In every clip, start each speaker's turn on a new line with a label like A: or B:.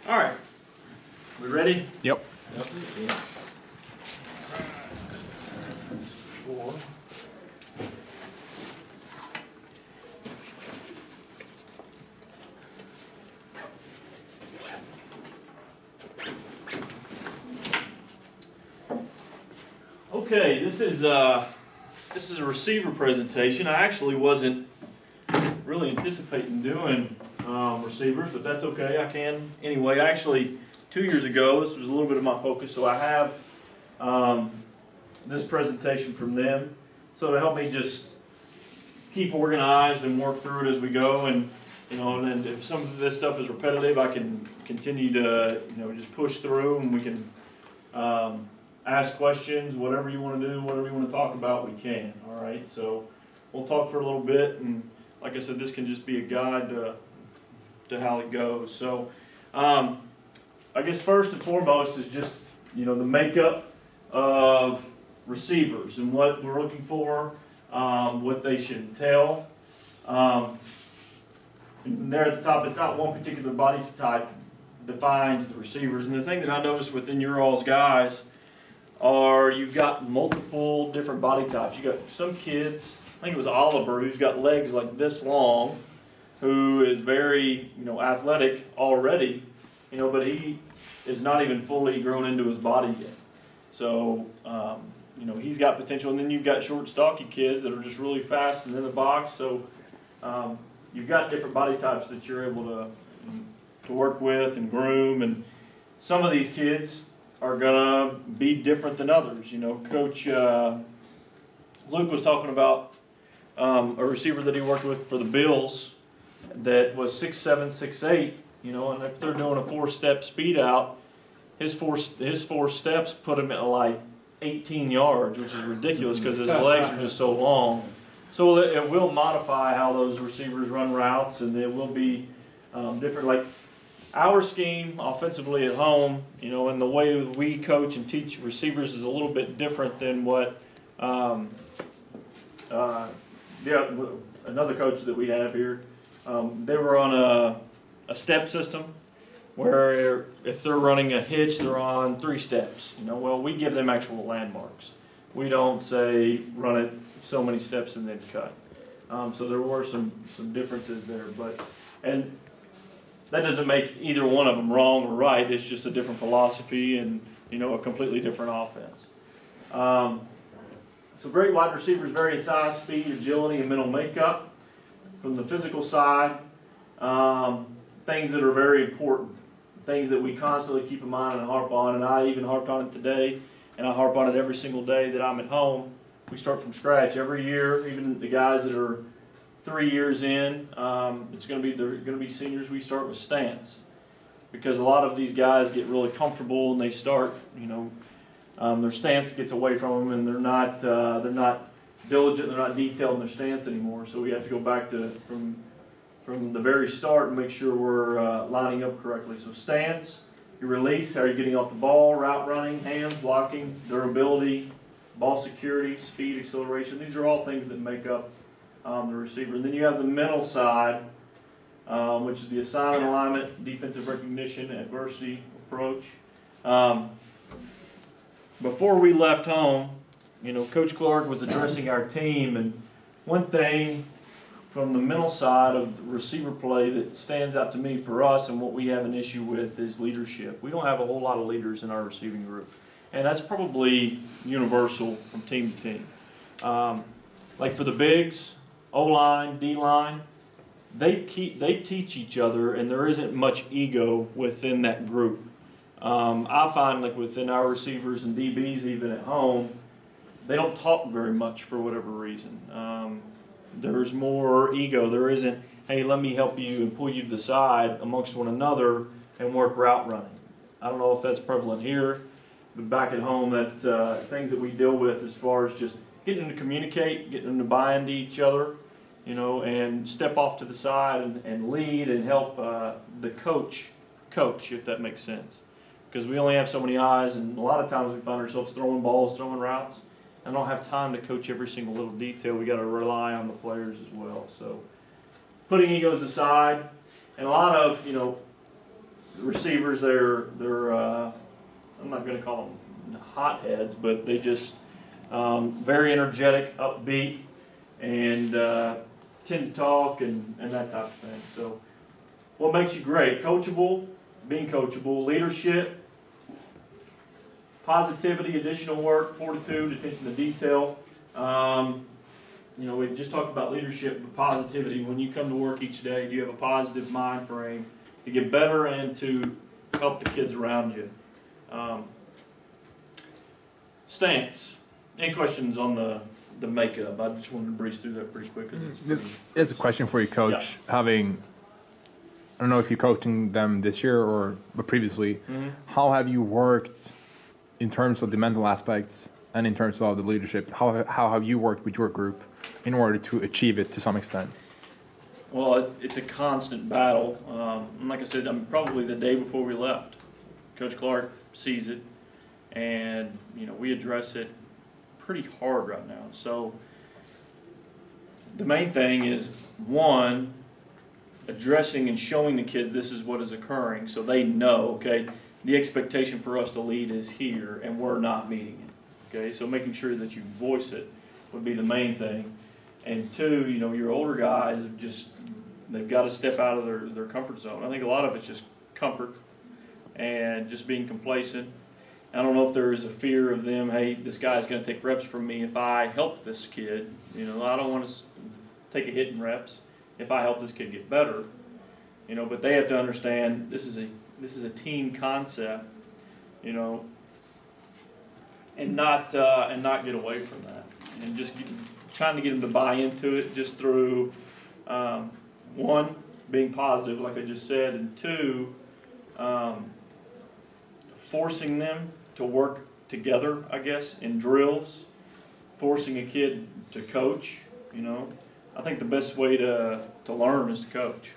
A: All right, we ready?
B: Yep.
A: Okay, this is a receiver presentation. I actually wasn't really anticipating doing receivers, but that's okay. I can anyway. Actually, 2 years ago, this was a little bit of my focus, so I have this presentation from them. So to help me just keep organized and work through it as we go, and and if some of this stuff is repetitive, I can continue to just push through, and we can ask questions, whatever you want to do, whatever you want to talk about, we can. All right, so we'll talk for a little bit, and like I said, this can just be a guide to how it goes. So I guess first and foremost is just the makeup of receivers and what we're looking for, what they should entail. And there at the top, it's not one particular body type defines the receivers. And the thing that I noticed within your all's guys are you've got multiple different body types. You got some kids, I think it was Oliver, who's got legs like this long, who is very athletic already, but he is not even fully grown into his body yet. So he's got potential. And then you've got short, stocky kids that are just really fast and in the box. So you've got different body types that you're able to work with and groom. And some of these kids are going to be different than others. Coach Luke was talking about a receiver that he worked with for the Bills that was 6'7", 6'8", and if they're doing a 4-step speed out, his four steps put him at like 18 yards, which is ridiculous because his legs are just so long. So it will modify how those receivers run routes, and it will be different. Like our scheme offensively at home, and the way we coach and teach receivers is a little bit different than what another coach that we have here. They were on a step system where if they're running a hitch, they're on 3 steps. Well, we give them actual landmarks. We don't say run it so many steps and then cut. So there were some differences there, and that doesn't make either one of them wrong or right. It's just a different philosophy and a completely different offense. So great wide receivers vary in size, speed, agility, and mental makeup. From the physical side, things that are very important, things that we constantly keep in mind and harp on, and I even harped on it today, and I harp on it every single day that I'm at home. We start from scratch every year. Even the guys that are 3 years in, they're going to be seniors. We start with stance, because a lot of these guys get really comfortable and they start, their stance gets away from them, and they're not diligent, they're not detailed in their stance anymore. So we have to go back to from the very start and make sure we're lining up correctly. So stance, your release, how are you getting off the ball, route running, hands, blocking, durability, ball security, speed, acceleration. These are all things that make up the receiver. And then you have the mental side, which is the assignment, alignment, defensive recognition, adversity approach. Before we left home, Coach Clark was addressing our team, and one thing from the mental side of the receiver play that stands out to me for us and what we have an issue with is leadership. We don't have a whole lot of leaders in our receiving group, and that's probably universal from team to team. Like for the bigs, O-line, D-line, they teach each other, and there isn't much ego within that group. I find like within our receivers and DBs even at home, they don't talk very much for whatever reason. There's more ego. There isn't, hey, let me help you and pull you to the side amongst one another and work route running. I don't know if that's prevalent here, but back at home, that's things that we deal with as far as just getting them to communicate, getting them to buy into each other, and step off to the side and lead and help the coach, if that makes sense. Because we only have so many eyes, and a lot of times we find ourselves throwing balls, throwing routes. I don't have time to coach every single little detail. We got to rely on the players as well. So, putting egos aside, and a lot of receivers, they're I'm not going to call them hotheads, but they just very energetic, upbeat, and tend to talk and that type of thing. So what makes you great? Coachable, being coachable, leadership, positivity, additional work, fortitude, attention to detail. You know, we just talked about leadership, but positivity. When you come to work each day, do you have a positive mind frame to get better and to help the kids around you? Stance. Any questions on the makeup? I just wanted to breeze through that pretty quick.
B: There's a question for you, Coach. Yeah. I don't know if you're coaching them this year but previously, how have you worked in terms of the mental aspects and in terms of the leadership? How have you worked with your group in order to achieve it to some extent?
A: Well, it's a constant battle. Like I said, probably the day before we left, Coach Clark sees it, and you know, we address it pretty hard right now. So the main thing is, one, addressing and showing the kids this is what is occurring, so they know, okay, the expectation for us to lead is here, and we're not meeting it. Okay, so making sure that you voice it would be the main thing. And two, you know, your older guys have they've got to step out of their comfort zone. I think a lot of it's just comfort and just being complacent. I don't know if there is a fear of them, hey, this guy's going to take reps from me if I help this kid. You know, I don't want to take a hit in reps if I help this kid get better. You know, but they have to understand this is a team concept, you know, and not get away from that, and just trying to get them to buy into it just through one, being positive, like I just said, and two, forcing them to work together, I guess, in drills, forcing a kid to coach. You know, I think the best way to learn is to coach.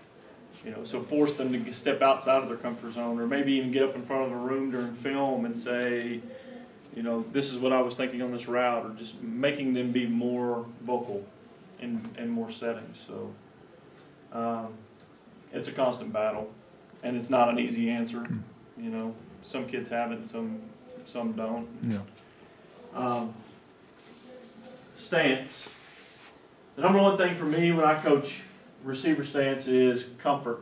A: You know, so force them to step outside of their comfort zone, or maybe even get up in front of a room during film and say, you know, this is what I was thinking on this route, or just making them be more vocal in more settings. So it's a constant battle, and it's not an easy answer. You know, some kids have it, some don't.
B: Yeah.
A: Stance. The number one thing for me when I coach receiver stance is comfort.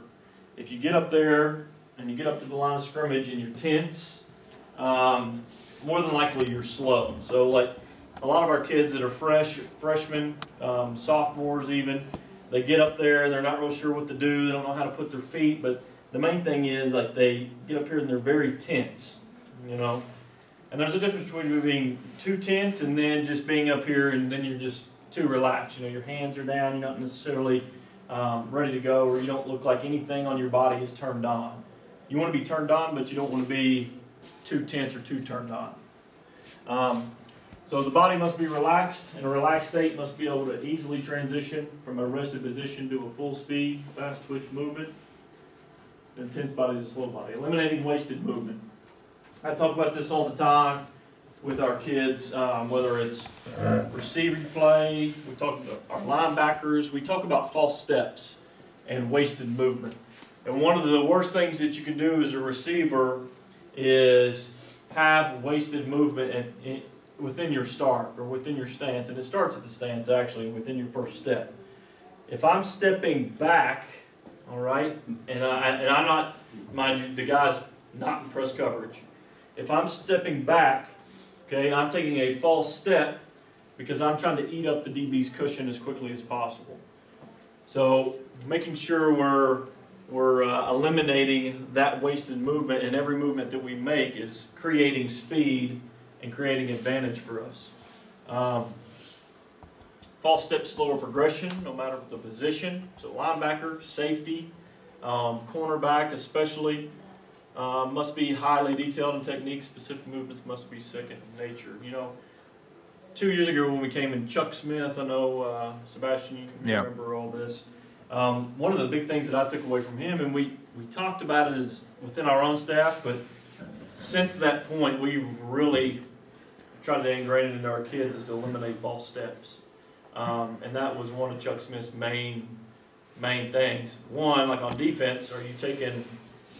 A: If you get up there and you get up to the line of scrimmage and you're tense, more than likely you're slow. So like a lot of our kids that are freshmen, sophomores even, they get up there and they're not real sure what to do. They don't know how to put their feet, but the main thing is like they get up here and they're very tense, you know. And there's a difference between being too tense and then just being up here and then you're just too relaxed. You know, your hands are down, you're not necessarily ready to go, or you don't look like anything on your body is turned on. You want to be turned on, but you don't want to be too tense or too turned on. So the body must be relaxed, and a relaxed state must be able to easily transition from a rested position to a full speed, fast twitch movement. The tense body is a slow body. Eliminating wasted movement. I talk about this all the time with our kids, whether it's receiver play, we talk about our linebackers, we talk about false steps and wasted movement. And one of the worst things that you can do as a receiver is have wasted movement within your start or within your stance. And it starts at the stance, actually, within your first step. If I'm stepping back, all right, and I'm not, mind you, the guy's not in press coverage. If I'm stepping back, okay, I'm taking a false step because I'm trying to eat up the DB's cushion as quickly as possible. So making sure we're eliminating that wasted movement, and every movement that we make is creating speed and creating advantage for us. False step, slower progression, no matter the position. So linebacker, safety, cornerback especially, must be highly detailed in technique. Specific movements must be second in nature. You know, 2 years ago when we came in, Chuck Smith, I know, Sebastian, you remember all this. One of the big things that I took away from him, and we talked about it as within our own staff, but since that point we really tried to ingrain it into our kids, is to eliminate false steps. And that was one of Chuck Smith's main things. One, like on defense, are you taking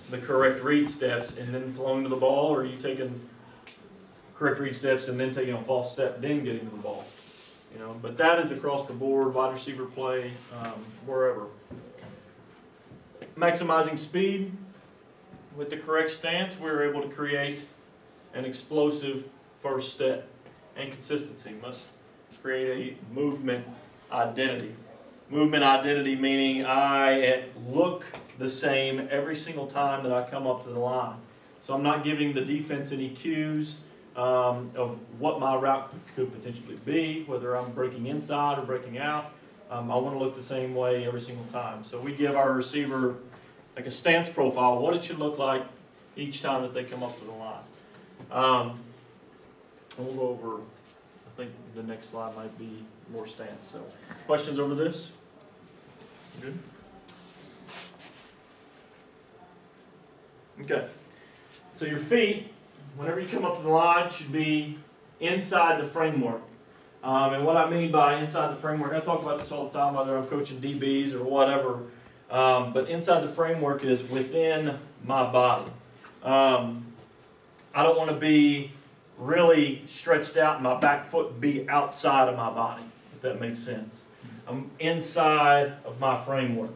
A: the correct read steps and then flowing to the ball, or are you taking correct read steps and then taking a false step, then getting to the ball? You know, but that is across the board, wide receiver play, wherever. Maximizing speed with the correct stance, we're able to create an explosive first step. And consistency must create a movement identity. Movement identity meaning I look the same every single time that I come up to the line. So I'm not giving the defense any cues of what my route could potentially be, whether I'm breaking inside or breaking out. I want to look the same way every single time. So we give our receiver like a stance profile, what it should look like each time that they come up to the line. We'll go over, I think the next slide might be more stance. So, questions over this? Good? Okay. So your feet, whenever you come up to the line, should be inside the framework. And what I mean by inside the framework, I talk about this all the time, whether I'm coaching DBs or whatever, but inside the framework is within my body. I don't want to be really stretched out and my back foot be outside of my body, if that makes sense. I'm inside of my framework.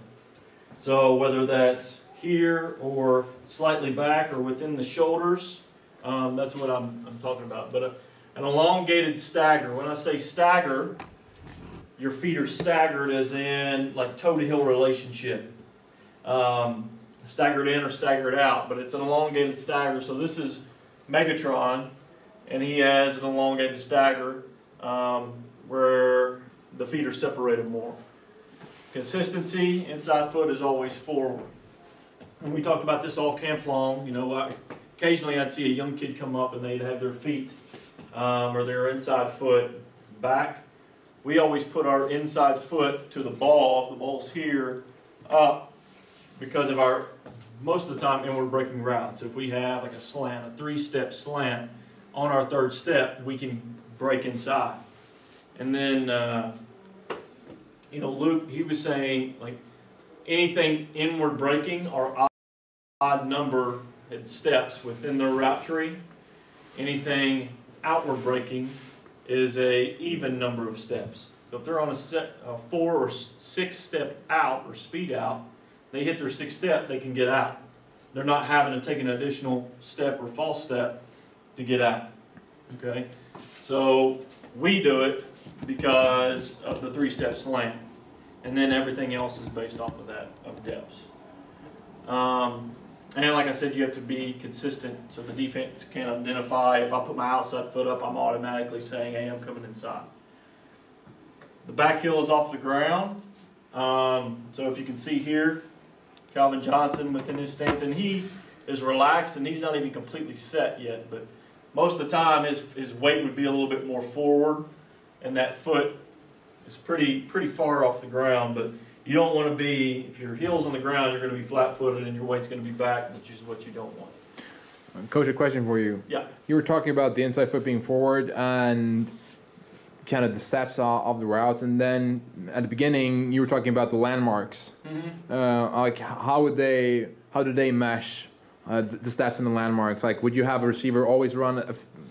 A: So whether that's here or slightly back or within the shoulders, that's what I'm talking about. But an elongated stagger, when I say stagger, your feet are staggered as in like toe-to-heel relationship. Staggered in or staggered out, but it's an elongated stagger. So this is Megatron, and he has an elongated stagger where the feet are separated more. Consistency, inside foot is always forward. And we talked about this all camp long. You know, occasionally I'd see a young kid come up and they'd have their feet or their inside foot back. We always put our inside foot to the ball, if the ball's here, up because of our, most of the time, inward breaking routes. If we have like a slant, a three-step slant, on our third step, we can break inside. And then, you know, Luke, he was saying, like, anything inward breaking or odd number of steps within the route tree. Anything outward breaking is a even number of steps. So if they're on a 4 or 6 step out or speed out, they hit their 6th step, they can get out. They're not having to take an additional step or false step to get out. Okay? So we do it because of the 3-step slant. And then everything else is based off of that, of depths. And like I said, you have to be consistent so the defense can identify if I put my outside foot up, I'm automatically saying, hey, I'm coming inside. The back heel is off the ground. So if you can see here, Calvin Johnson within his stance, and he is relaxed and he's not even completely set yet, but most of the time his weight would be a little bit more forward and that foot is pretty far off the ground, but you don't want to be, if your heel's on the ground, you're going to be flat-footed and your weight's going to be back, which is what you don't want.
B: Coach, a question for you.
A: Yeah.
B: You were talking about the inside foot being forward and kind of the steps of the routes, and then at the beginning you were talking about the landmarks. Mm-hmm. Like how do they mesh the steps and the landmarks? Like, would you have a receiver always run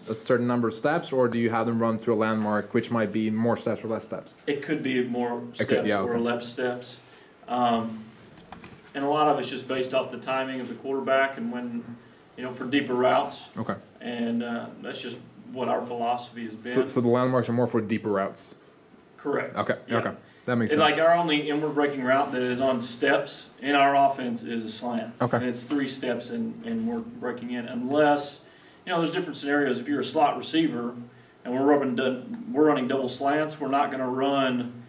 B: a certain number of steps, or do you have them run through a landmark, which might be more steps or less steps?
A: It could be more steps or less steps. And a lot of it's just based off the timing of the quarterback and when, you know, for deeper routes. Okay. And that's just what our philosophy has been.
B: So the landmarks are more for deeper routes?
A: Correct.
B: Okay. Yeah. Okay. That makes sense.
A: Like our only inward breaking route that is on steps in our offense is a slant.
B: Okay.
A: And it's 3 steps and we're breaking in unless, you know, there's different scenarios. If you're a slot receiver and we're running double slants, we're not going to run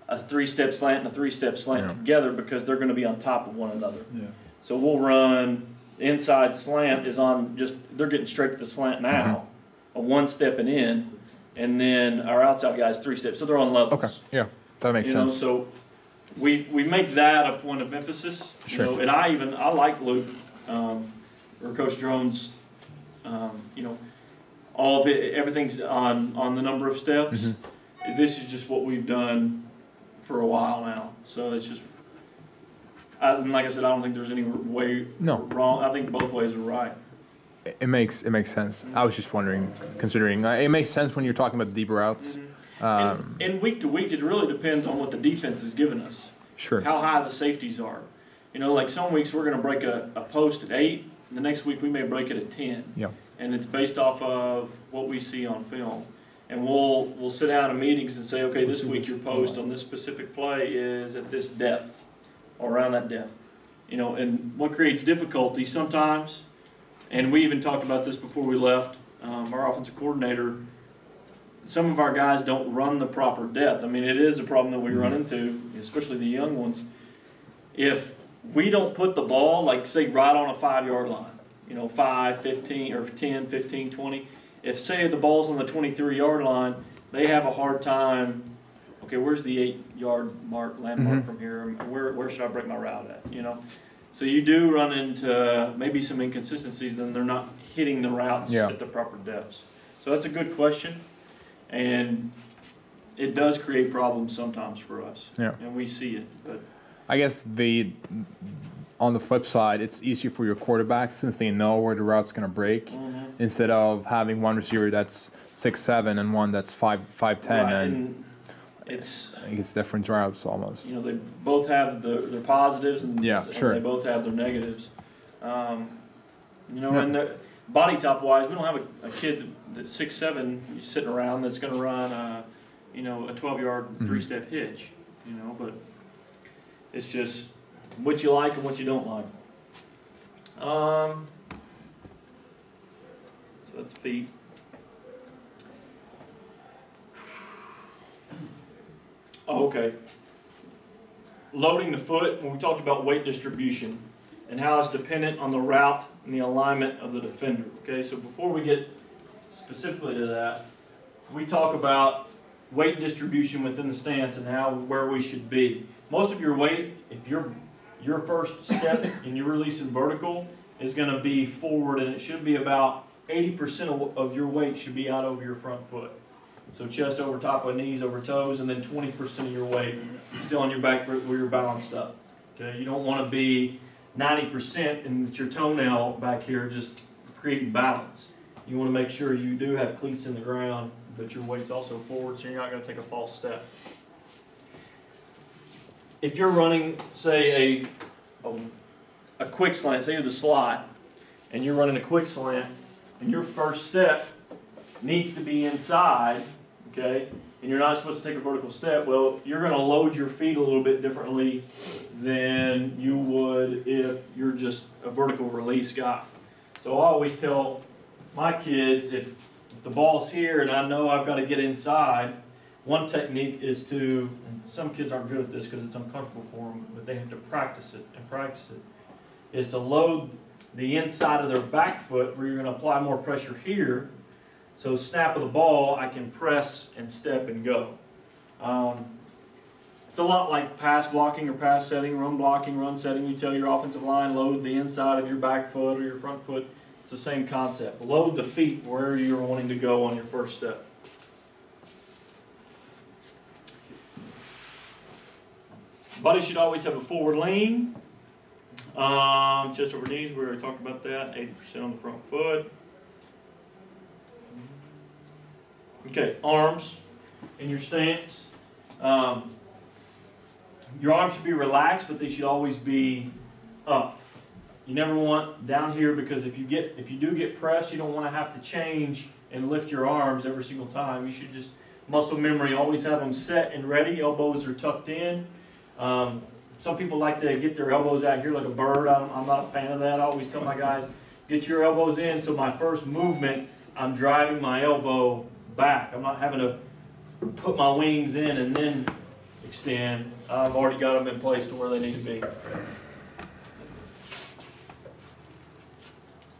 A: a 3-step slant and a 3-step slant together because they're going to be on top of one another. Yeah. So we'll run inside slant is on just, they're getting straight to the slant now, a 1-step and in, and then our outside guy is 3 steps. So they're on levels.
B: Okay. Yeah. That makes sense.
A: You know, so we make that a point of emphasis. Sure. You know, and I like Luke or Coach Drones. You know, all of it, everything's on the number of steps. Mm-hmm. This is just what we've done for a while now. So it's just like I said, I don't think there's any way wrong. I think both ways are right.
B: It makes sense. I was just wondering, considering it makes sense when you're talking about the deeper routes.
A: And week to week, it really depends on what the defense is giving us.
B: Sure.
A: How high the safeties are. You know, like some weeks we're going to break a post at 8. The next week we may break it at 10.
B: Yeah.
A: And it's based off of what we see on film. And we'll sit down in meetings and say, okay, this week your post on this specific play is at this depth or around that depth. You know, and what creates difficulty sometimes, and we even talked about this before we left, our offensive coordinator, some of our guys don't run the proper depth. I mean, it is a problem that we run into, especially the young ones. If we don't put the ball, like say right on a 5-yard line, you know, 5, 15, or 10, 15, 20. If say the ball's on the 23-yard line, they have a hard time. Okay, where's the 8-yard mark, landmark from here? Where should I break my route at? You know, so you do run into maybe some inconsistencies, then they're not hitting the routes at the proper depths. So that's a good question, and it does create problems sometimes for us. Yeah, and we see it, but.
B: I guess on the flip side, it's easier for your quarterbacks since they know where the route's going to break, instead of having one receiver that's 6'7" and one that's 5'10",
A: right,
B: and I think it's different routes almost.
A: You know, they both have their positives and,
B: sure.
A: They both have their negatives. You know, and body type wise, we don't have a kid that's 6'7" sitting around that's going to run you know, a 12-yard 3-step hitch. You know, but. It's just what you like and what you don't like. So that's feet. Oh, okay. Loading the foot, when we talked about weight distribution and how it's dependent on the route and the alignment of the defender. Okay, so before we get specifically to that, we talk about weight distribution within the stance and where we should be. Most of your weight, if your first step and you're releasing vertical, is going to be forward, and it should be about 80% of your weight should be out over your front foot. So chest over top of knees over toes, and then 20% of your weight still on your back foot where you're balanced up. Okay, you don't want to be 90% and it's your toenail back here just creating balance. You want to make sure you do have cleats in the ground, but your weight's also forward, so you're not going to take a false step. If you're running, say, a quick slant, say you're the slot, and you're running a quick slant, and your first step needs to be inside, okay, and you're not supposed to take a vertical step, well, you're going to load your feet a little bit differently than you would if you're just a vertical release guy. So I always tell my kids, if the ball's here and I know I've got to get inside, one technique is to, and some kids aren't good at this because it's uncomfortable for them, but they have to practice it, is to load the inside of their back foot where you're going to apply more pressure here. So snap of the ball, I can press and step and go. It's a lot like pass blocking or pass setting, run blocking, run setting. You tell your offensive line, load the inside of your back foot or your front foot. It's the same concept. Load the feet where you're wanting to go on your first step. Body should always have a forward lean. Chest over knees, we already talked about that. 80% on the front foot. Okay, arms in your stance. Your arms should be relaxed, but they should always be up. You never want down here, because if you do get pressed, you don't want to have to change and lift your arms every single time. You should just muscle memory, always have them set and ready. Elbows are tucked in. Some people like to get their elbows out here like a bird. I'm not a fan of that. I always tell my guys, get your elbows in, so my first movement, I'm driving my elbow back. I'm not having to put my wings in and then extend. I've already got them in place to where they need to be.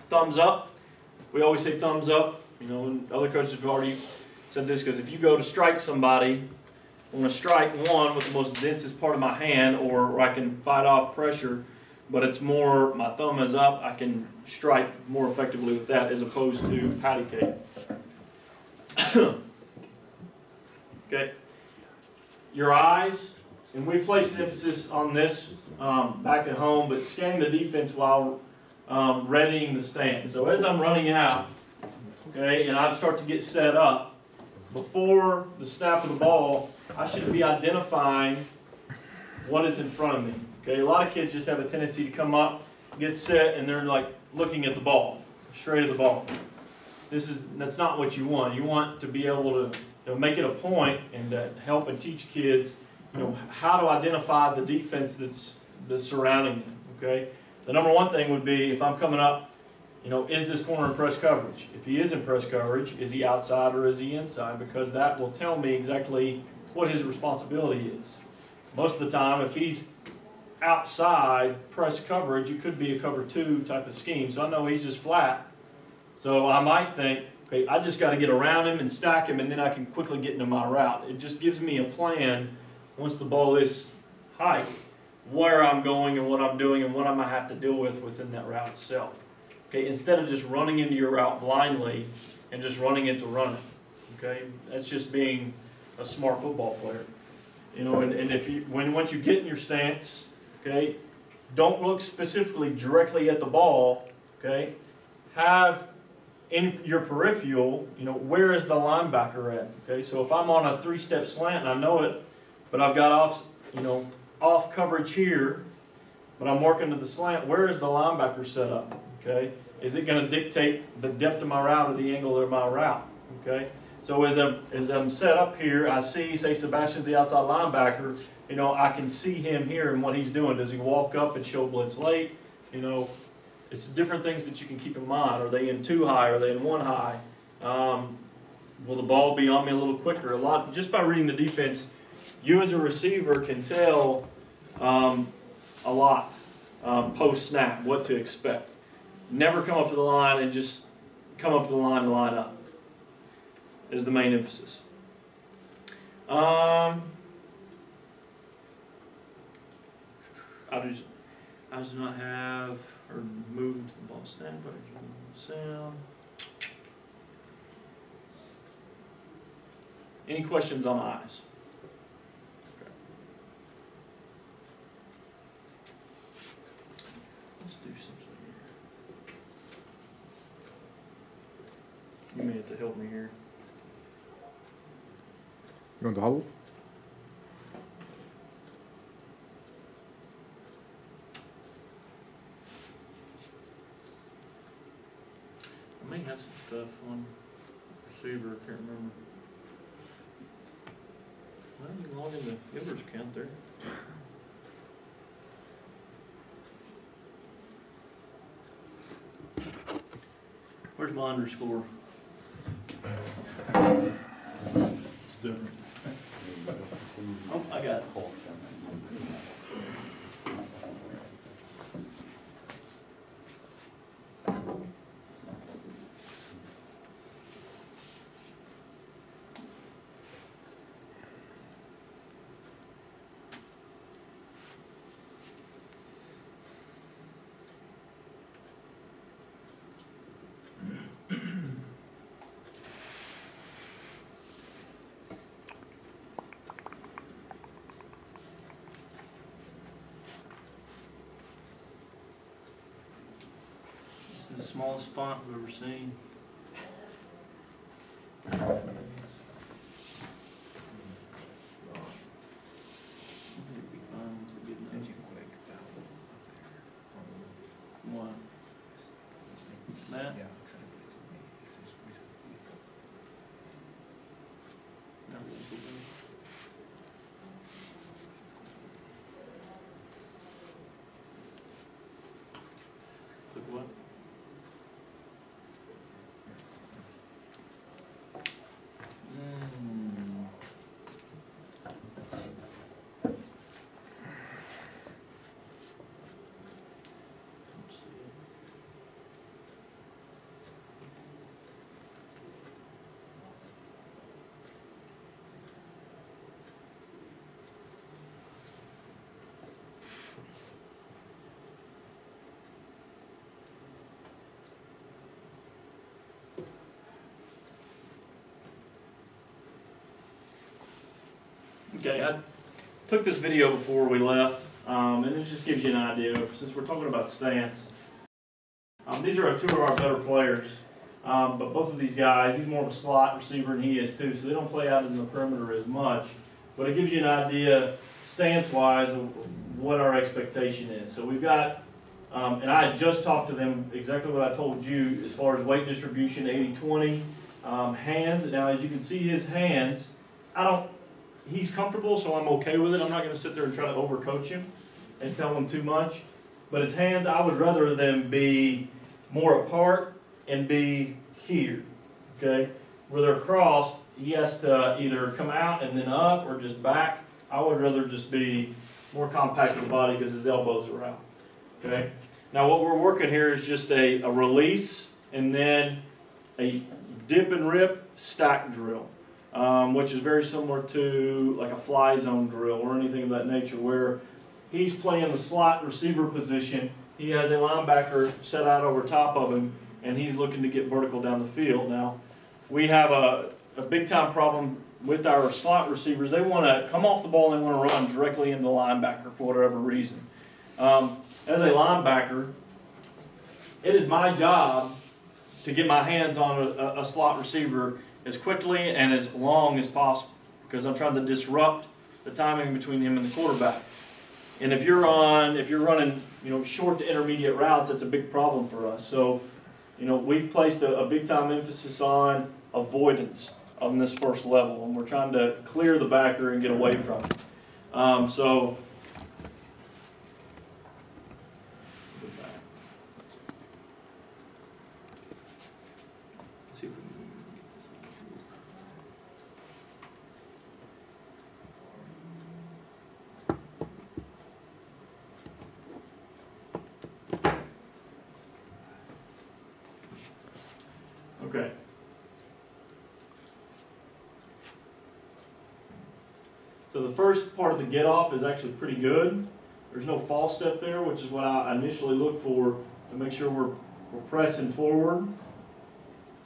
A: Thumbs up. We always say thumbs up. You know, and other coaches have already said this, because if you go to strike somebody, I'm going to strike one with the most densest part of my hand, or I can fight off pressure, but it's more, my thumb is up, I can strike more effectively with that as opposed to patty cake. Okay. Your eyes, and we've placed an emphasis on this back at home, but scanning the defense while readying the stance. So as I'm running out, okay, and I start to get set up, before the snap of the ball, I should be identifying what is in front of me. Okay, a lot of kids just have a tendency to come up, get set, and they're like looking at the ball, straight at the ball. That's not what you want. You want to be able to make it a point and to help and teach kids, how to identify the defense that's surrounding them. Okay, the number one thing would be if I'm coming up, is this corner in press coverage? If he is in press coverage, is he outside or is he inside? Because that will tell me exactly what his responsibility is. Most of the time, if he's outside press coverage, it could be a cover 2 type of scheme. So I know he's just flat. So I might think, okay, I just got to get around him and stack him, and then I can quickly get into my route. It just gives me a plan once the ball is high, where I'm going and what I'm doing and what I'm going to have to deal with within that route itself. Okay, instead of just running into your route blindly and just running it to run it. Okay, that's just being a smart football player. And if once you get in your stance, okay, don't look specifically directly at the ball. Okay, have in your peripheral, where is the linebacker at? Okay, so if I'm on a 3-step slant and I know it, but I've got off coverage here, but I'm working to the slant, where is the linebacker set up? Okay, is it going to dictate the depth of my route or the angle of my route? Okay, so as I'm set up here, I see, say Sebastian's the outside linebacker. I can see him here and what he's doing. Does he walk up and show blitz late? It's different things that you can keep in mind. Are they in 2 high? Are they in 1 high? Will the ball be on me a little quicker? Just by reading the defense, you as a receiver can tell a lot post snap what to expect. Never come up to the line and just come up to the line and line up is the main emphasis. I do not have or move to the ball snap or sound. Any questions on eyes? Okay. Let's do something here. You may have to help me here.
B: You want to huddle?
A: I may have some stuff on receiver, I can't remember. Well, you can log in the Gilbert's account there. Where's my underscore?
C: It's different.
A: Oh, I got it. The smallest font I've ever seen. What? That?
C: Yeah.
A: Click what? Okay, took this video before we left, and it just gives you an idea, since we're talking about stance. These are two of our better players, but both of these guys, he's more of a slot receiver than he is too, so they don't play out in the perimeter as much. But it gives you an idea, stance-wise, of what our expectation is. So we've got, and I had just talked to them exactly what I told you as far as weight distribution, 80-20, hands. Now, as you can see, his hands, he's comfortable, so I'm okay with it. I'm not going to sit there and try to overcoach him and tell him too much. But his hands, I would rather them be more apart and be here, okay? Where they're crossed, he has to either come out and then up or just back. I would rather just be more compact in the body because his elbows are out, okay? Now what we're working here is just a release and then a dip and rip stack drill, which is very similar to like a fly zone drill or anything of that nature, where he's playing the slot receiver position. He has a linebacker set out over top of him, and he's looking to get vertical down the field. Now, we have a big-time problem with our slot receivers. They want to come off the ball and they want to run directly into the linebacker for whatever reason. As a linebacker, it is my job to get my hands on a slot receiver as quickly and as long as possible, because I'm trying to disrupt the timing between him and the quarterback. And if you're running, short to intermediate routes, that's a big problem for us. So, we've placed a big time emphasis on avoidance on this first level, and we're trying to clear the backer and get away from it. So. Let's see if we can get this Okay. So the first part of the get off is actually pretty good. There's no false step there, which is what I initially look for to make sure we're pressing forward.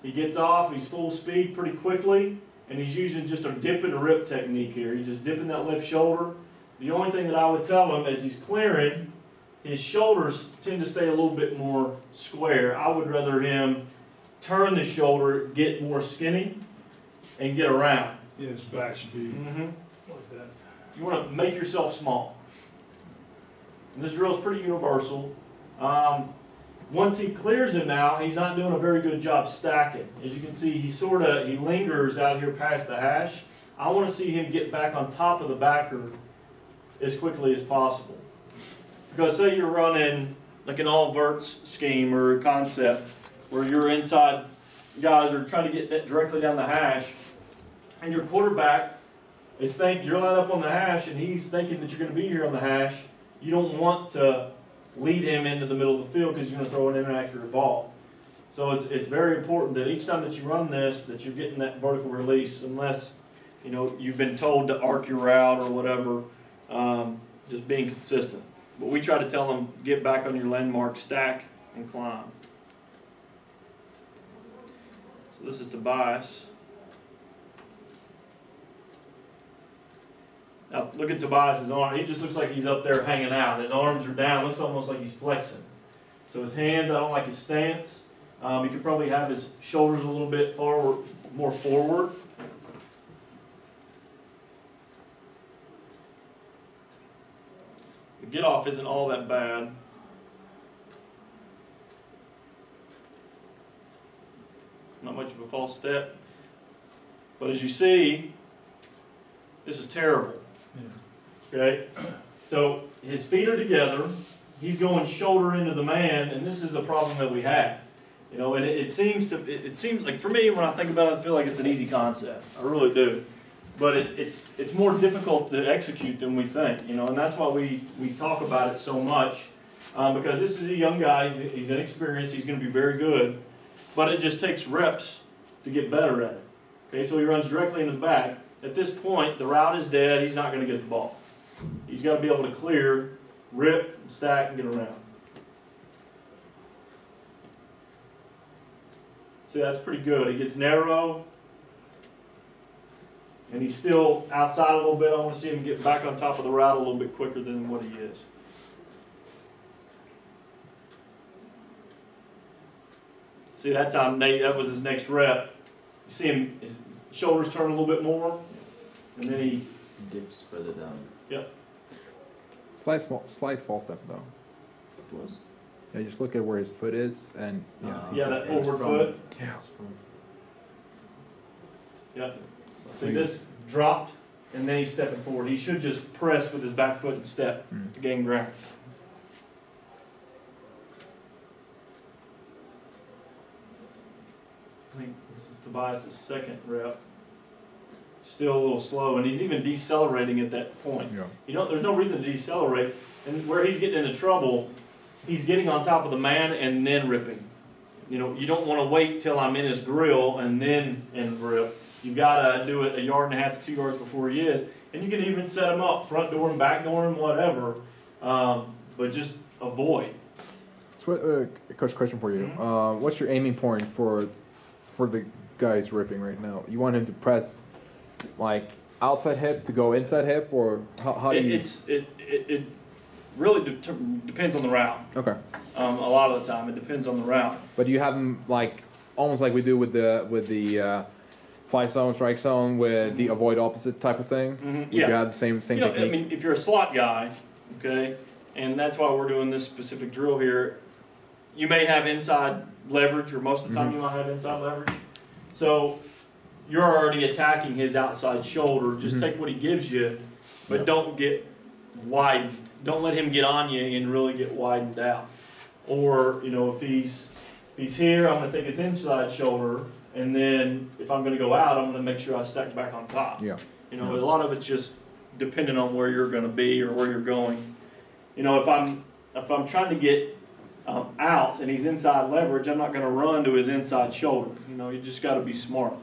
A: He gets off, he's full speed pretty quickly, and he's using just a dip and a rip technique here. He's just dipping that left shoulder. The only thing that I would tell him as he's clearing, his shoulders tend to stay a little bit more square. I would rather him turn the shoulder, get more skinny, and get around.
C: Yeah, his back should be like that.
A: You want to make yourself small. And this drill is pretty universal. Once he clears him now, he's not doing a very good job stacking. As you can see, he lingers out here past the hash. I want to see him get back on top of the backer as quickly as possible. Because say you're running like an all verts scheme or a concept, where your inside guys are trying to get that directly down the hash, and your quarterback is you're lined up on the hash, and he's thinking that you're going to be here on the hash. You don't want to lead him into the middle of the field because you're going to throw an inaccurate ball. So it's very important that each time that you run this, that you're getting that vertical release, unless you've been told to arc your route or whatever. Just being consistent. But we try to tell them, get back on your landmark, stack, and climb. So this is Tobias. Now look at Tobias' arm. He just looks like he's up there hanging out. His arms are down. Looks almost like he's flexing. So his hands, I don't like his stance. He could probably have his shoulders a little bit more forward. The get off isn't all that bad. Not much of a false step. But as you see, this is terrible. Okay? So his feet are together. He's going shoulder into the man, and this is a problem that we have. And it seems like, for me, when I think about it, I feel like it's an easy concept. I really do. But it's more difficult to execute than we think, and that's why we talk about it so much, because this is a young guy, he's inexperienced, he's going to be very good, but it just takes reps to get better at it. Okay, so he runs directly into the back. At this point, the route is dead, he's not going to get the ball. He's got to be able to clear, rip, stack, and get around. See, that's pretty good. He gets narrow, And he's still outside a little bit. I want to see him get back on top of the route a little bit quicker than what he is. See, that time, Nate, that was his next rep. You see him, his shoulders turn a little bit more, and then he
D: dips further down.
A: Yep.
B: Slight false step though.
D: It was.
B: Yeah, just look at where his foot is, and
A: yeah, that forward foot.
B: Yeah.
A: Yeah. See, this dropped, and then he's stepping forward. He should just press with his back foot and step to gain ground. I think this is Tobias' second rep. Still a little slow, and he's even decelerating at that point.
B: Yeah.
A: You know, there's no reason to decelerate. And where he's getting into trouble, he's getting on top of the man and then ripping. You know, you don't want to wait till I'm in his grill and then rip. You got to do it 1.5 yards to 2 yards before he is. And you can even set him up, front door him, back door him, whatever. But just avoid.
B: So, Coach, question for you. What's your aiming point for the guy who's ripping right now? You want him to press like outside hip to go inside hip, or how do you?
A: It really depends on the route.
B: Okay.
A: A lot of the time, it depends on the route.
B: But you have him like almost like we do with the fly zone, strike zone, with the avoid opposite type of thing.
A: Yeah.
B: You have the same
A: You know,
B: technique.
A: I mean, if you're a slot guy, okay, and that's why we're doing this specific drill here, you may have inside leverage, or most of the time you might have inside leverage. So you're already attacking his outside shoulder. Just take what he gives you, but don't get widened. Don't let him get on you and really get widened out. Or, you know, if he's here, I'm going to take his inside shoulder, and then if I'm going to go out, I'm going to make sure I stack back on top.
B: Yeah.
A: You know, a lot of it's just depending on where you're going to be or where you're going. You know, if I'm trying to get out and he's inside leverage, I'm not going to run to his inside shoulder. You know, you just got to be smart.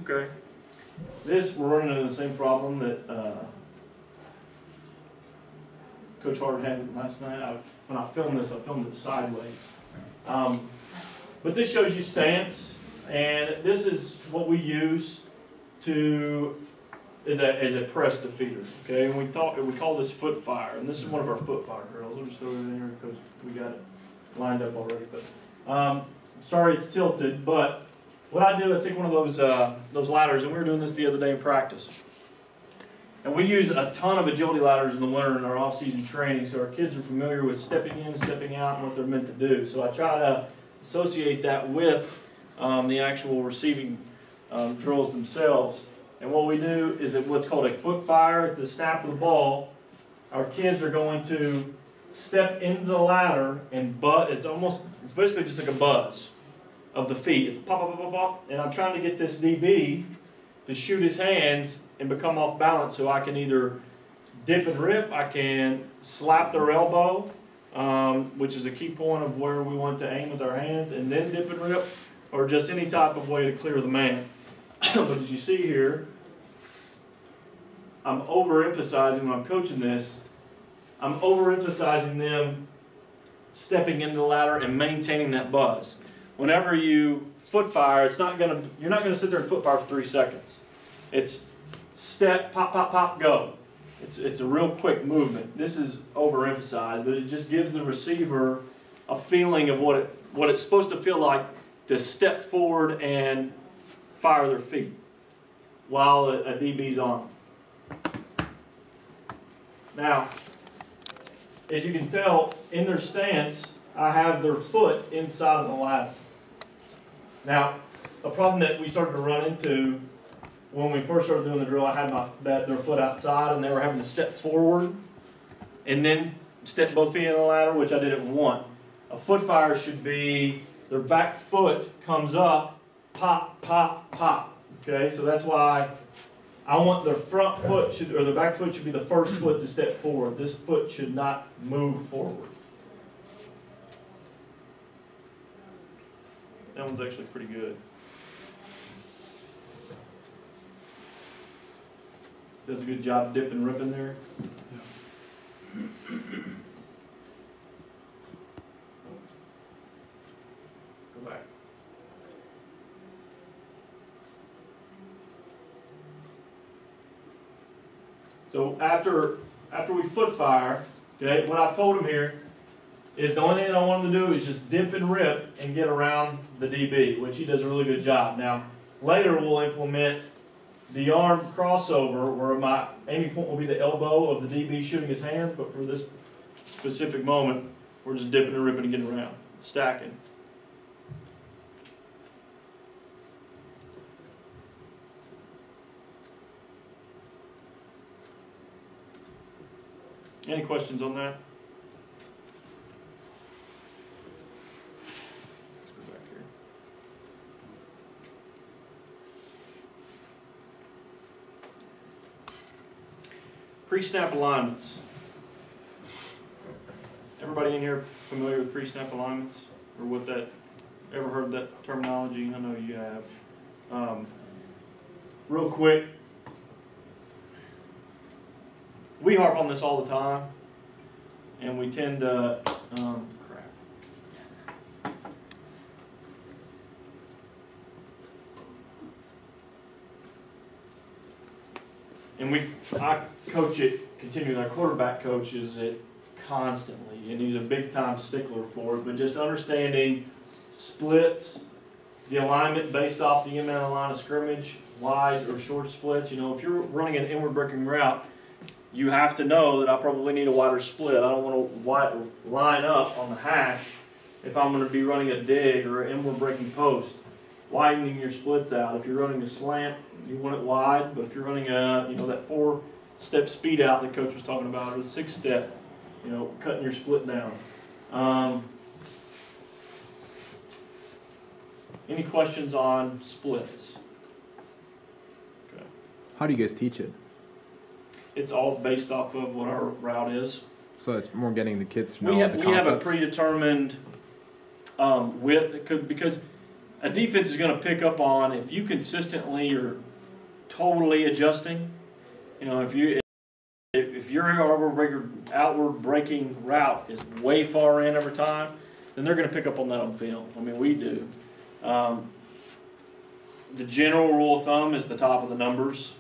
A: Okay. This, we're running into the same problem that Coach Hart had last night. When I filmed this, I filmed it sideways. But this shows you stance, and this is what we use to as a press defeater. Okay, and we call this foot fire, and this is one of our foot fire drills. We'll just throw it in here because we got it lined up already. But sorry it's tilted, but what I do, I take one of those ladders, and we were doing this the other day in practice. And we use a ton of agility ladders in the winter in our off-season training, so our kids are familiar with stepping in, stepping out, and what they're meant to do. So I try to associate that with the actual receiving drills themselves. And what we do is at what's called a foot fire. At the snap of the ball, our kids are going to step into the ladder and it's basically just like a buzz of the feet. It's pop, pop, pop, pop, and I'm trying to get this DB to shoot his hands and become off balance, so I can either dip and rip, I can slap their elbow, which is a key point of where we want to aim with our hands, and then dip and rip, or just any type of way to clear the man. But as you see here, I'm overemphasizing when I'm coaching this, I'm overemphasizing them stepping into the ladder and maintaining that buzz. Whenever you foot fire, you're not gonna sit there and foot fire for 3 seconds. It's step, pop, pop, pop, go. It's a real quick movement. This is overemphasized, but it just gives the receiver a feeling of what it's supposed to feel like to step forward and fire their feet while a DB's on. Now, as you can tell, in their stance, I have their foot inside of the ladder. Now, a problem that we started to run into when we first started doing the drill, I had their foot outside, and they were having to step forward and then step both feet in the ladder, which I didn't want. A foot fire should be their back foot comes up, pop, pop, pop. Okay, so that's why I want their front foot or their back foot should be the first foot to step forward. This foot should not move forward. That one's actually pretty good. Does a good job dipping and ripping there. Go back. So after we foot fire, okay, what I've told him here is the only thing I want him to do is just dip and rip and get around the DB, which he does a really good job. Now, later we'll implement the arm crossover where my aiming point will be the elbow of the DB shooting his hands, but for this specific moment, we're just dipping and ripping and getting around, stacking. Any questions on that? Let's go back here. Pre-snap alignments. Everybody in here familiar with pre-snap alignments? Or what that, ever heard that terminology? I know you have. Real quick, we harp on this all the time, and we tend to, I coach it continually. Our quarterback coaches it constantly, and he's a big time stickler for it, but just understanding splits, the alignment based off the amount of line of scrimmage, wide or short splits. You know, if you're running an inward breaking route, you have to know that I probably need a wider split. I don't want to line up on the hash if I'm going to be running a dig or an inward breaking post. Widening your splits out. If you're running a slant, you want it wide, but if you're running a, you know, that 4-step speed out that Coach was talking about, or the 6-step, you know, cutting your split down. Any questions on splits? Okay.
B: How do you guys teach it?
A: It's all based off of what our route is.
B: So it's more getting the kids to know
A: We have a
B: concepts?
A: predetermined width that could, because a defense is going to pick up on if you consistently are totally adjusting. You know, if your outward breaking route is way far in every time, then they're going to pick up on that on film. I mean, we do. The general rule of thumb is the top of the numbers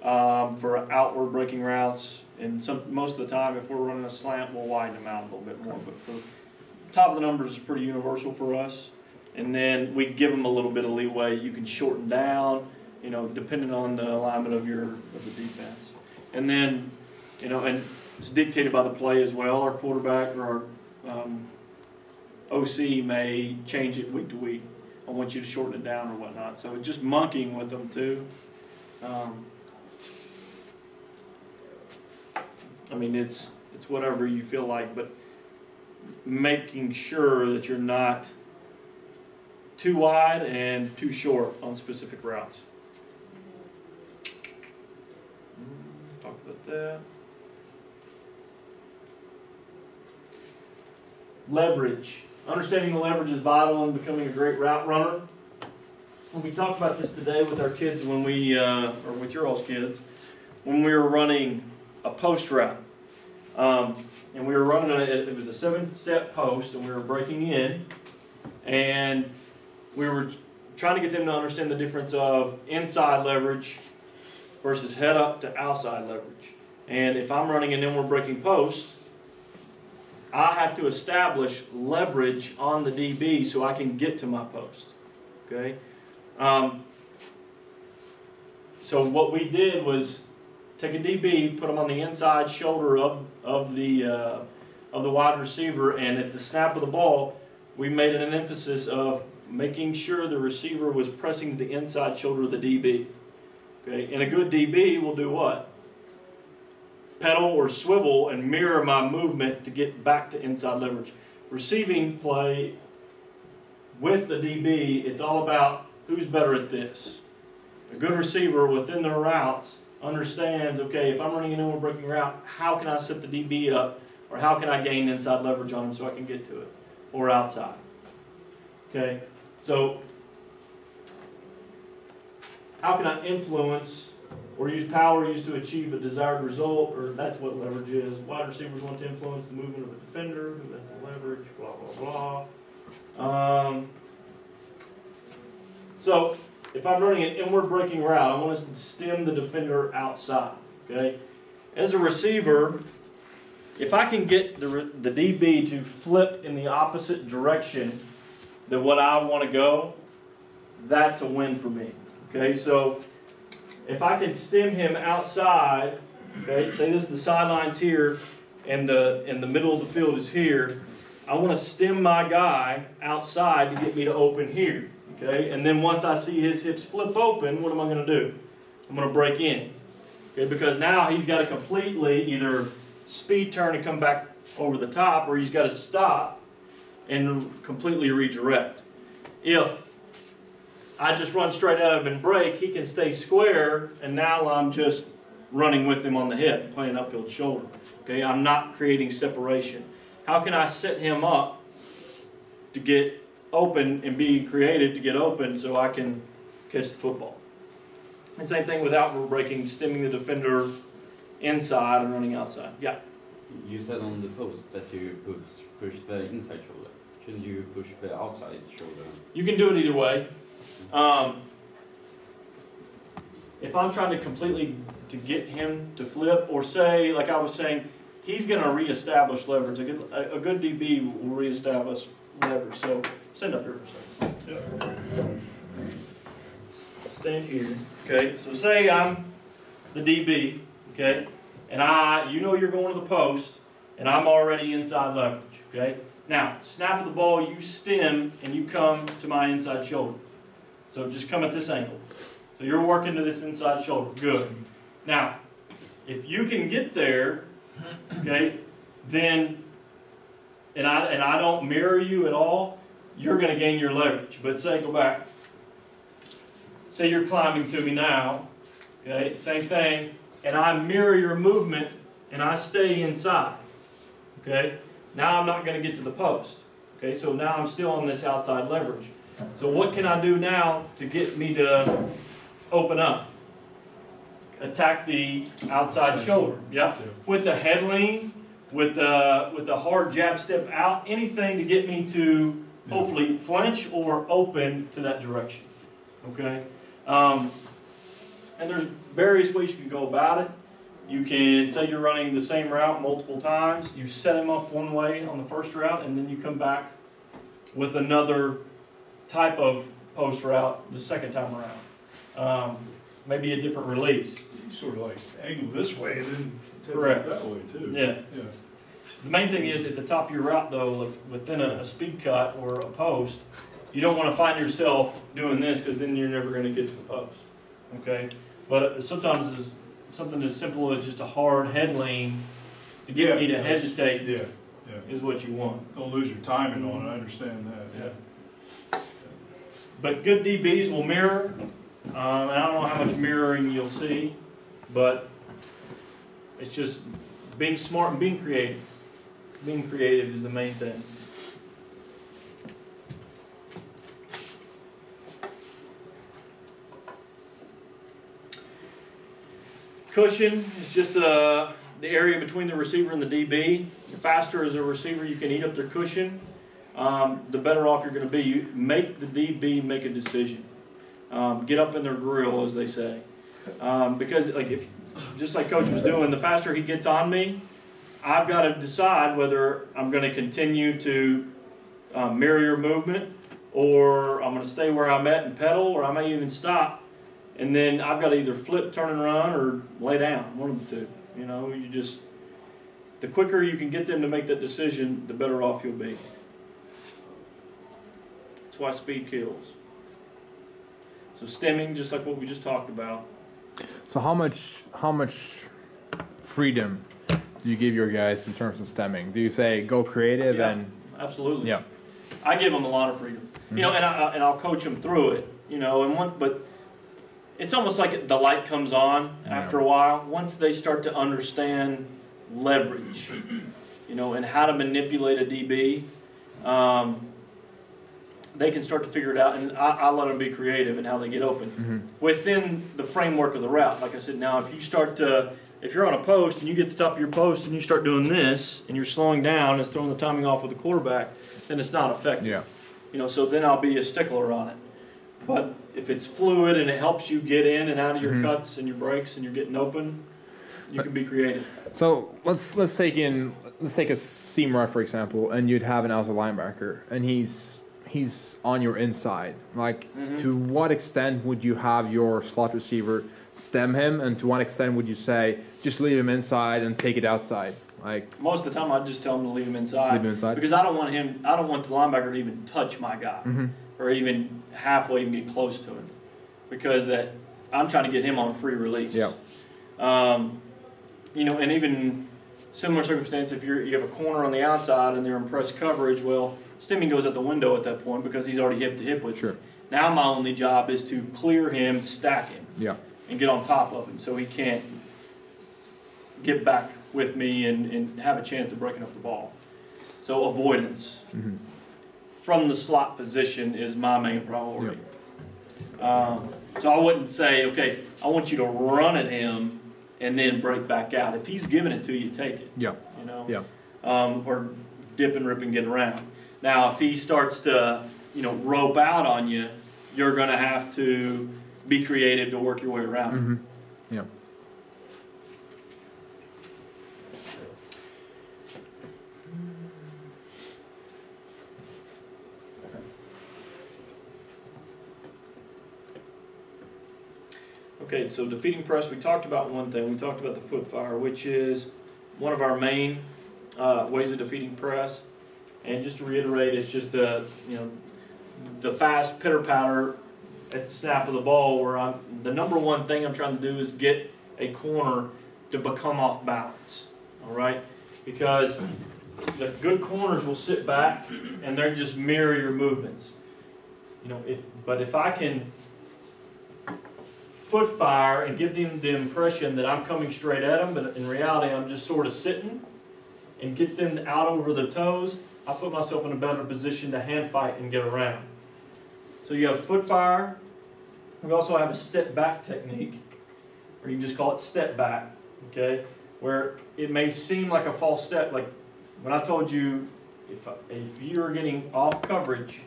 A: for outward breaking routes, and most of the time, if we're running a slant, we'll widen them out a little bit more. But for top of the numbers is pretty universal for us. And then we give them a little bit of leeway. You can shorten down, you know, depending on the alignment of the defense. And then, you know, and it's dictated by the play as well. Our quarterback or our OC may change it week to week. I want you to shorten it down or whatnot. So it's just monkeying with them too. I mean, it's whatever you feel like, but making sure that you're not too wide and too short on specific routes. Talk about that. Leverage. Understanding the leverage is vital in becoming a great route runner. When we talked about this today with our kids, when we, or with your all's kids, when we were running a post route. And we were running, it was a 7-step post, and we were breaking in, and we were trying to get them to understand the difference of inside leverage versus head up to outside leverage. And if I'm running an inward breaking post, I have to establish leverage on the DB so I can get to my post. Okay? So what we did was take a DB, put them on the inside shoulder of the wide receiver, and at the snap of the ball, we made an emphasis of making sure the receiver was pressing the inside shoulder of the DB. Okay, and a good DB will do what? Pedal or swivel and mirror my movement to get back to inside leverage. Receiving play with the DB, it's all about who's better at this. A good receiver within their routes understands, okay, if I'm running an inward breaking route, how can I set the DB up, or how can I gain inside leverage on him so I can get to it, or outside. Okay, So, how can I influence or use power used to achieve a desired result? Or that's what leverage is. Wide receivers want to influence the movement of a defender, who has the leverage, blah, blah, blah. So, if I'm running an inward breaking route, I want to stem the defender outside. Okay? As a receiver, if I can get the DB to flip in the opposite direction than what I want to go, that's a win for me. Okay, so if I can stem him outside, okay, say this is the sidelines here, and the middle of the field is here, I want to stem my guy outside to get me to open here. Okay, and then once I see his hips flip open, what am I going to do? I'm going to break in. Okay, because now he's got to completely either speed turn and come back over the top, or he's got to stop and completely redirect. If I just run straight at him and break, he can stay square, and now I'm just running with him on the hip, playing upfield shoulder. Okay, I'm not creating separation. How can I set him up to get open and be creative to get open so I can catch the football? And same thing with outward breaking, stemming the defender inside and running outside. Yeah?
E: You said on the post that you push the inside shoulder. Shouldn't you push the outside shoulder?
A: You can do it either way. If I'm trying to completely to get him to flip, or say, like I was saying, he's going to reestablish leverage. A good DB will reestablish leverage. So stand up here for a second. Stand here. Okay. So say I'm the DB. Okay, and you know you're going to the post, and I'm already inside leverage. Okay. Now snap of the ball, you stem and you come to my inside shoulder. So just come at this angle. So you're working to this inside shoulder. Good. Now, if you can get there, okay, then, and I don't mirror you at all, you're going to gain your leverage. But say, go back. Say you're climbing to me now, okay, same thing, and I mirror your movement and I stay inside, okay. Now I'm not going to get to the post, okay. So now I'm still on this outside leverage. So what can I do now to get me to open up? Attack the outside shoulder. Yeah. With the head lean, with the hard jab step out, anything to get me to hopefully flinch or open to that direction. Okay. And there's various ways you can go about it. You can say you're running the same route multiple times. You set him up one way on the first route, and then you come back with another type of post route the second time around. Maybe a different release.
C: You sort of like angle this way and then take
A: Correct.
C: it that way too.
A: Yeah.
C: Yeah.
A: The main thing is at the top of your route, though, within a speed cut or a post, you don't want to find yourself doing this, because then you're never going to get to the post. Okay? But sometimes it's something as simple as just a hard head lean to get me to hesitate.
C: Yeah.
A: Is what you want.
C: Don't lose your timing on it. I understand that.
A: Yeah. But good DBs will mirror. I don't know how much mirroring you'll see, but it's just being smart and being creative. Being creative is the main thing. Cushion is just the area between the receiver and the DB. The faster as a receiver you can eat up their cushion, the better off you're going to be. You make the DB make a decision. Get up in their grill, as they say. Because just like Coach was doing, the faster he gets on me, I've got to decide whether I'm going to continue to mirror your movement, or I'm going to stay where I'm at and pedal, or I may even stop. And then I've got to either flip, turn and run, or lay down. One of the two. You know, the quicker you can get them to make that decision, the better off you'll be. That's why speed kills. So stemming, just like what we just talked about.
B: So how much freedom do you give your guys in terms of stemming? Do you say go creative and?
A: Absolutely.
B: Yeah.
A: I give them a lot of freedom. Mm-hmm. You know, and I'll coach them through it. You know, but it's almost like the light comes on after a while. Once they start to understand leverage, you know, and how to manipulate a DB, they can start to figure it out, and I let them be creative in how they get open within the framework of the route. Like I said, now if you're on a post and you get to the top of your post and you start doing this and you're slowing down and it's throwing the timing off with the quarterback, then it's not effective.
B: Yeah.
A: You know, so then I'll be a stickler on it. But if it's fluid and it helps you get in and out of your cuts and your breaks and you're getting open, you can be creative.
B: So let's take a seam route for example, and you'd have an outside linebacker, and he's on your inside. Like, to what extent would you have your slot receiver stem him, and to what extent would you say just leave him inside and take it outside? Like,
A: most of the time, I just tell him to leave him inside.
B: Leave him inside?
A: Because I don't want the linebacker to even touch my guy, or even halfway even get close to him, because I'm trying to get him on a free release.
B: Yeah.
A: You know, and even similar circumstance, if you have a corner on the outside and they're in press coverage, well, stemming goes out the window at that point because he's already hip to hip with you. Now my only job is to clear him, stack him, and get on top of him so he can't get back with me and have a chance of breaking up the ball. So avoidance from the slot position is my main priority. So I wouldn't say, okay, I want you to run at him and then break back out. If he's giving it to you, take it.
B: Yeah.
A: You know.
B: Yeah.
A: Or dip and rip and get around. Now, if he starts to, rope out on you, you're going to have to be creative to work your way around.
B: Yeah.
A: Okay, so defeating press, we talked about one thing. We talked about the foot fire, which is one of our main ways of defeating press. And just to reiterate, it's just the fast pitter patter at the snap of the ball, where the number one thing I'm trying to do is get a corner to become off balance. All right, because the good corners will sit back and they're just mirror your movements. But if I can foot fire and give them the impression that I'm coming straight at them, but in reality I'm just sort of sitting, and get them out over the toes, I put myself in a better position to hand fight and get around. So you have foot fire. We also have a step back technique, or you can just call it step back, okay? Where it may seem like a false step, like when I told you if you're getting off coverage,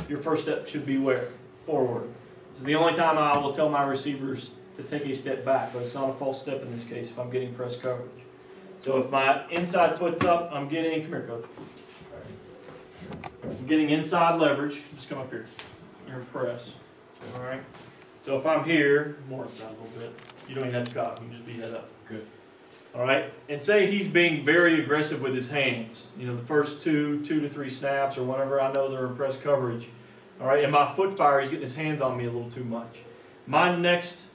A: your first step should be where? Forward. This is the only time I will tell my receivers to take a step back, but it's not a false step in this case if I'm getting press coverage. So if my inside foot's up, I'm getting, come here, coach. I'm getting inside leverage. Just come up here. You're in press. All right. So if I'm here, more inside a little bit. You don't even have to cock. You can just be head up.
C: Good.
A: All right. And say he's being very aggressive with his hands. The first two to three snaps or whenever I know they're in press coverage. All right, and my foot fire, he's getting his hands on me a little too much. My next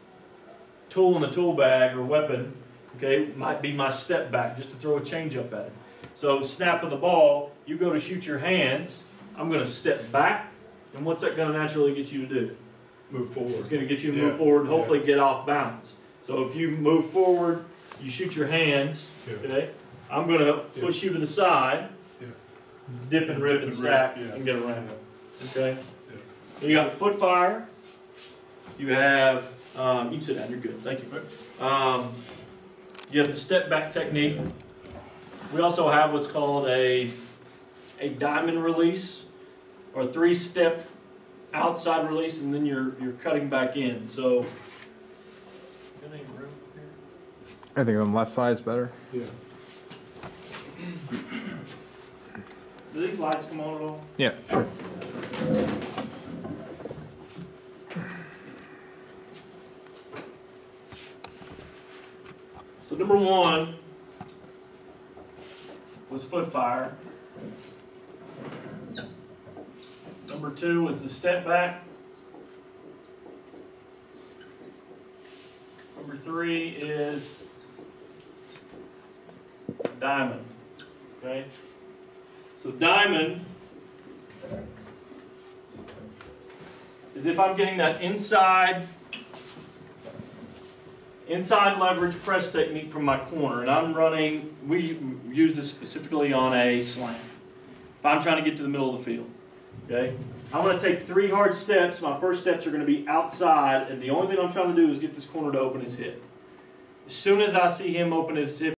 A: tool in the tool bag or weapon, okay, might be my step back, just to throw a change up at him. So snap of the ball, you go to shoot your hands, I'm going to step back, and what's that going to naturally get you to do?
C: Move forward.
A: It's going to get you to move forward and hopefully get off balance. So if you move forward, you shoot your hands, okay, I'm going to push you to the side, dip and rip and stack, and get around. Okay? So you got foot fire. You have, you can sit down, you're good, thank you. You have the step back technique. We also have what's called a diamond release, or a 3-step outside release, and then you're cutting back in. So,
B: I think on the left side is better.
C: Yeah.
A: do these lights come on at all?
B: Yeah, sure.
A: So number one was foot fire. Number two was the step back. Number three is diamond. Okay? So diamond is if I'm getting that inside leverage press technique from my corner, and I'm running, we use this specifically on a slant. If I'm trying to get to the middle of the field, Okay? I'm going to take 3 hard steps. My first steps are going to be outside, and the only thing I'm trying to do is get this corner to open his hip. As soon as I see him open his hip,